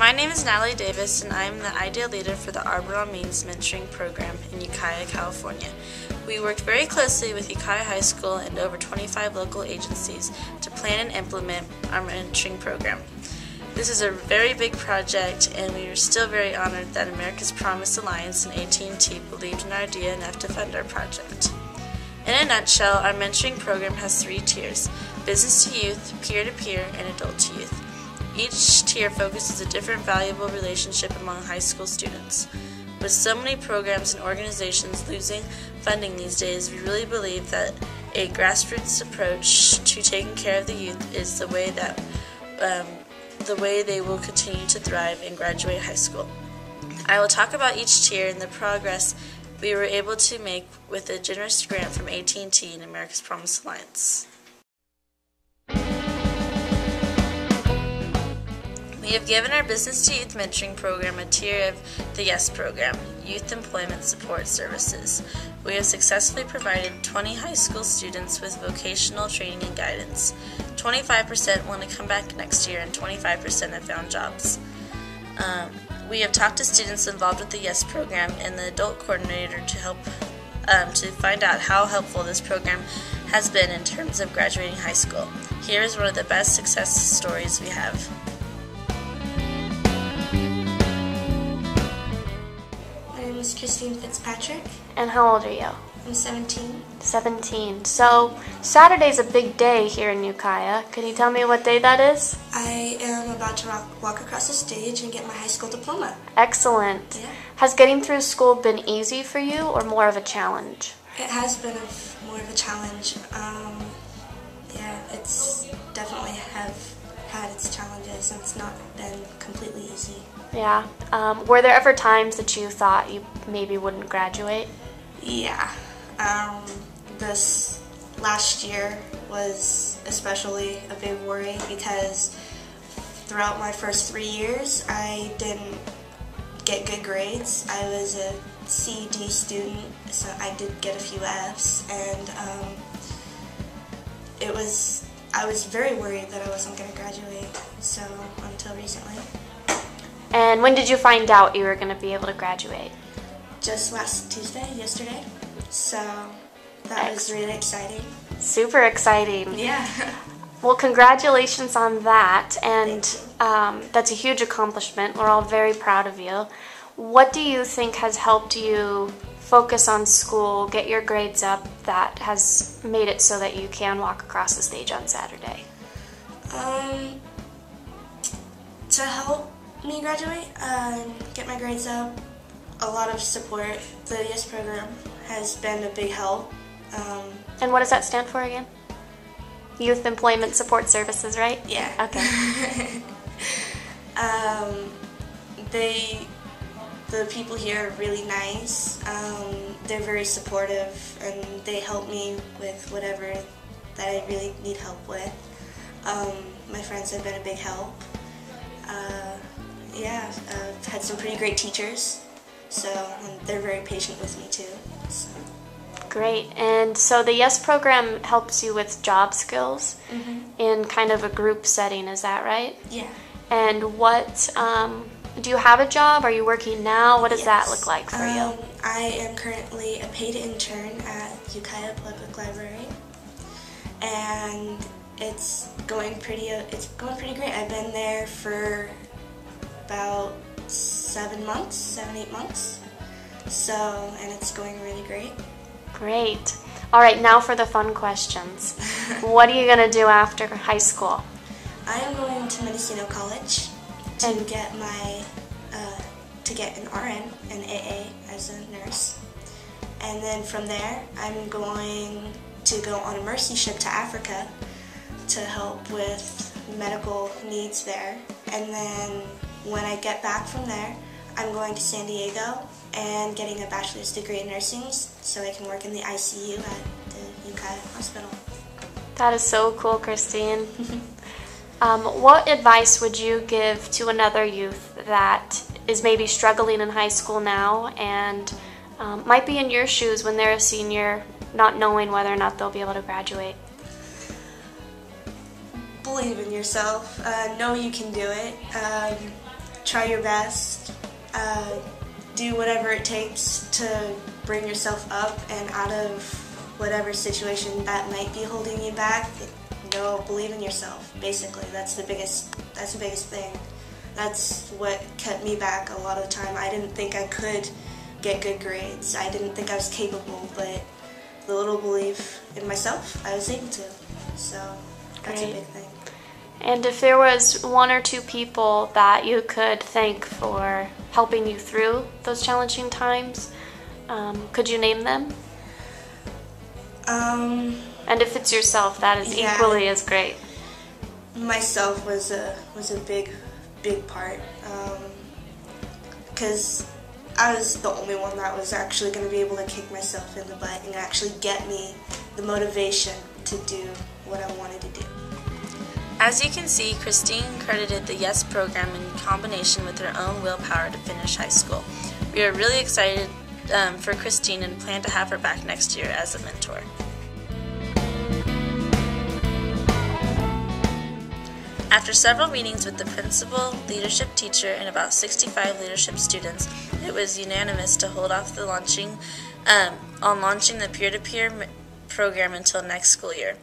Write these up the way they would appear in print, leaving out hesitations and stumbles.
My name is Natalie Davis, and I am the ideal leader for the Arbor on Means mentoring program in Ukiah, California. We worked very closely with Ukiah High School and over 25 local agencies to plan and implement our mentoring program. This is a very big project, and we are still very honored that America's Promise Alliance and AT&T believed in our idea enough to fund our project. In a nutshell, our mentoring program has 3 tiers: business to youth, peer to peer, and adult to youth. Each tier focuses a different valuable relationship among high school students. With so many programs and organizations losing funding these days, we really believe that a grassroots approach to taking care of the youth is the way they will continue to thrive and graduate high school. I will talk about each tier and the progress we were able to make with a generous grant from AT&T and America's Promise Alliance. We have given our Business to Youth mentoring program a tier of the YES program, Youth Employment Support Services. We have successfully provided 20 high school students with vocational training and guidance. 25% want to come back next year, and 25% have found jobs. We have talked to students involved with the YES program and the adult coordinator to help to find out how helpful this program has been in terms of graduating high school. Here is one of the best success stories we have. My name is Fitzpatrick. And how old are you? I'm 17. 17. So, Saturday's a big day here in Ukiah. Can you tell me what day that is? I am about to walk across the stage and get my high school diploma. Excellent. Yeah. Has getting through school been easy for you or more of a challenge? It has been more of a challenge. It's definitely have had its challenges, and it's not been completely easy. Yeah. Were there ever times that you thought you maybe wouldn't graduate? Yeah. This last year was especially a big worry because throughout my first 3 years I didn't get good grades. I was a C/D student, so I did get a few Fs, and I was very worried that I wasn't going to graduate, so until recently. And when did you find out you were going to be able to graduate? Just last Tuesday, yesterday, so that was really exciting. Super exciting. Yeah. Well, congratulations on that, and that's a huge accomplishment. We're all very proud of you. What do you think has helped you focus on school, get your grades up, that has made it so that you can walk across the stage on Saturday? To help me graduate, get my grades up, a lot of support. The YES program has been a big help. And what does that stand for again? Youth Employment Support Services, right? Yeah. Okay. The people here are really nice. They're very supportive, and they help me with whatever that I really need help with. My friends have been a big help. I've had some pretty great teachers, and they're very patient with me too. So. Great. And so the YES program helps you with job skills in kind of a group setting, is that right? Yeah. And what, do you have a job? Are you working now? What does that look like for you? I am currently a paid intern at Ukiah Public Library, and it's going pretty great. I've been there for about 7 months, 8 months, and it's going really great. Great. All right, now for the fun questions. What are you going to do after high school? I am going to Mendocino College to get an RN and AA as a nurse. And then from there, I'm going to go on a mercy ship to Africa to help with medical needs there. And then when I get back from there, I'm going to San Diego and getting a bachelor's degree in nursing so I can work in the ICU at the Ukiah Hospital. That is so cool, Christine. What advice would you give to another youth that is maybe struggling in high school now and might be in your shoes when they're a senior, not knowing whether or not they'll be able to graduate? Believe in yourself. Know you can do it. try your best, do whatever it takes to bring yourself up and out of whatever situation that might be holding you back. Believe in yourself, basically. That's the biggest thing. That's what kept me back a lot of the time. I didn't think I could get good grades. I didn't think I was capable, but the little belief in myself, I was able to. So that's a big thing. And if there was one or two people that you could thank for helping you through those challenging times, could you name them? And if it's yourself, that is equally as great. Myself was a big part, because I was the only one that was actually going to be able to kick myself in the butt and actually get me the motivation to do what I wanted to do. As you can see, Christine credited the YES program in combination with her own willpower to finish high school. We are really excited for Christine and plan to have her back next year as a mentor. After several meetings with the principal, leadership teacher, and about 65 leadership students, it was unanimous to hold off the launching the peer-to-peer program until next school year.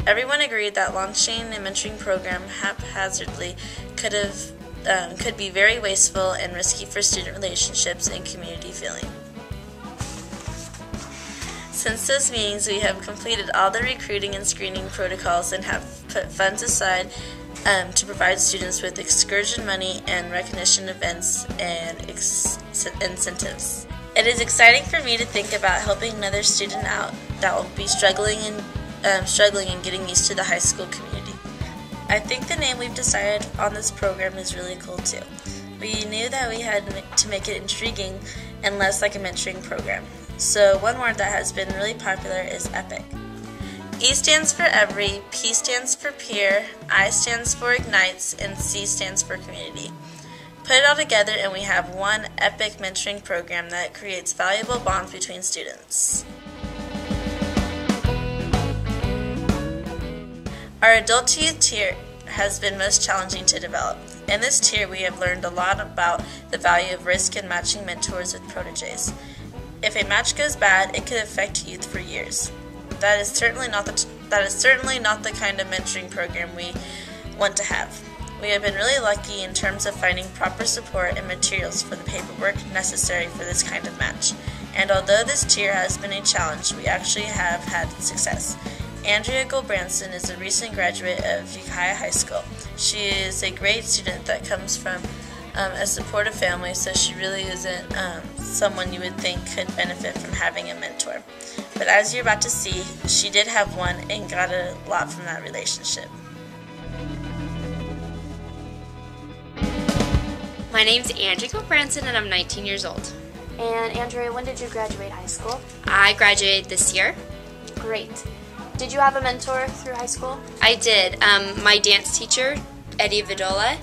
Everyone agreed that launching a mentoring program haphazardly could be very wasteful and risky for student relationships and community feeling. Since those meetings, we have completed all the recruiting and screening protocols and have put funds aside to provide students with excursion money and recognition events and incentives. It is exciting for me to think about helping another student out that will be struggling and getting used to the high school community. I think the name we've decided on this program is really cool too. We knew that we had to make it intriguing and less like a mentoring program. So one word that has been really popular is EPIC. E stands for every, P stands for peer, I stands for ignites, and C stands for community. Put it all together and we have one epic mentoring program that creates valuable bonds between students. Our adult to youth tier has been most challenging to develop. In this tier we have learned a lot about the value of risk and matching mentors with proteges. If a match goes bad, it could affect youth for years. That is certainly not the kind of mentoring program we want to have. We have been really lucky in terms of finding proper support and materials for the paperwork necessary for this kind of match. And although this tier has been a challenge, we actually have had success. Andrea Gulbranson is a recent graduate of Ukiah High School. She is a great student that comes from a supportive family, so she really isn't someone you would think could benefit from having a mentor. But as you're about to see, she did have one and got a lot from that relationship. My name's Andrea Gulbranson and I'm 19 years old. And Andrea, when did you graduate high school? I graduated this year. Great. Did you have a mentor through high school? I did. My dance teacher, Eddie Vidola,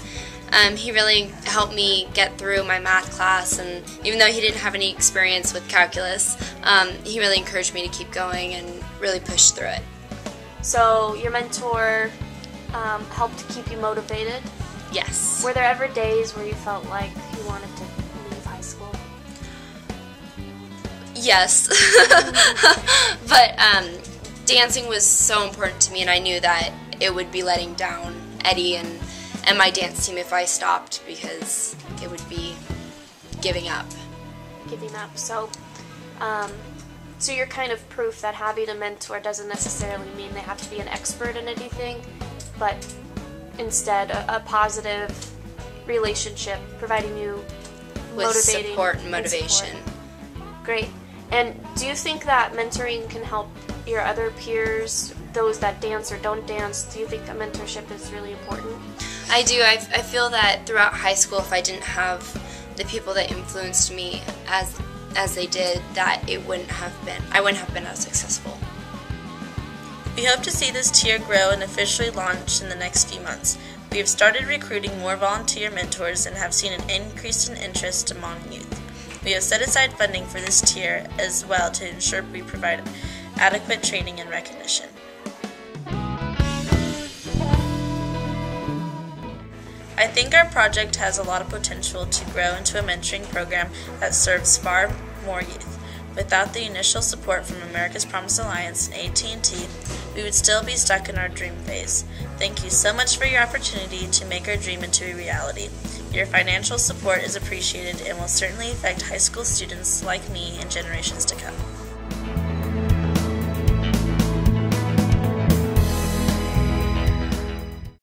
he really helped me get through my math class, and even though he didn't have any experience with calculus, he really encouraged me to keep going and really push through it. So your mentor helped keep you motivated? Yes. Were there ever days where you felt like you wanted to leave high school? Yes. But dancing was so important to me, and I knew that it would be letting down Eddie and my dance team if I stopped, because it would be giving up. Giving up. So you're kind of proof that having a mentor doesn't necessarily mean they have to be an expert in anything, but instead a positive relationship, providing you with motivating support and motivation. Great. And do you think that mentoring can help your other peers, those that dance or don't dance? Do you think that mentorship is really important? I do. I feel that throughout high school, if I didn't have the people that influenced me as they did, that I wouldn't have been as successful. We hope to see this tier grow and officially launch in the next few months. We have started recruiting more volunteer mentors and have seen an increase in interest among youth. We have set aside funding for this tier as well to ensure we provide adequate training and recognition. I think our project has a lot of potential to grow into a mentoring program that serves far more youth. Without the initial support from America's Promise Alliance and AT&T, we would still be stuck in our dream phase. Thank you so much for your opportunity to make our dream into a reality. Your financial support is appreciated and will certainly affect high school students like me in generations to come.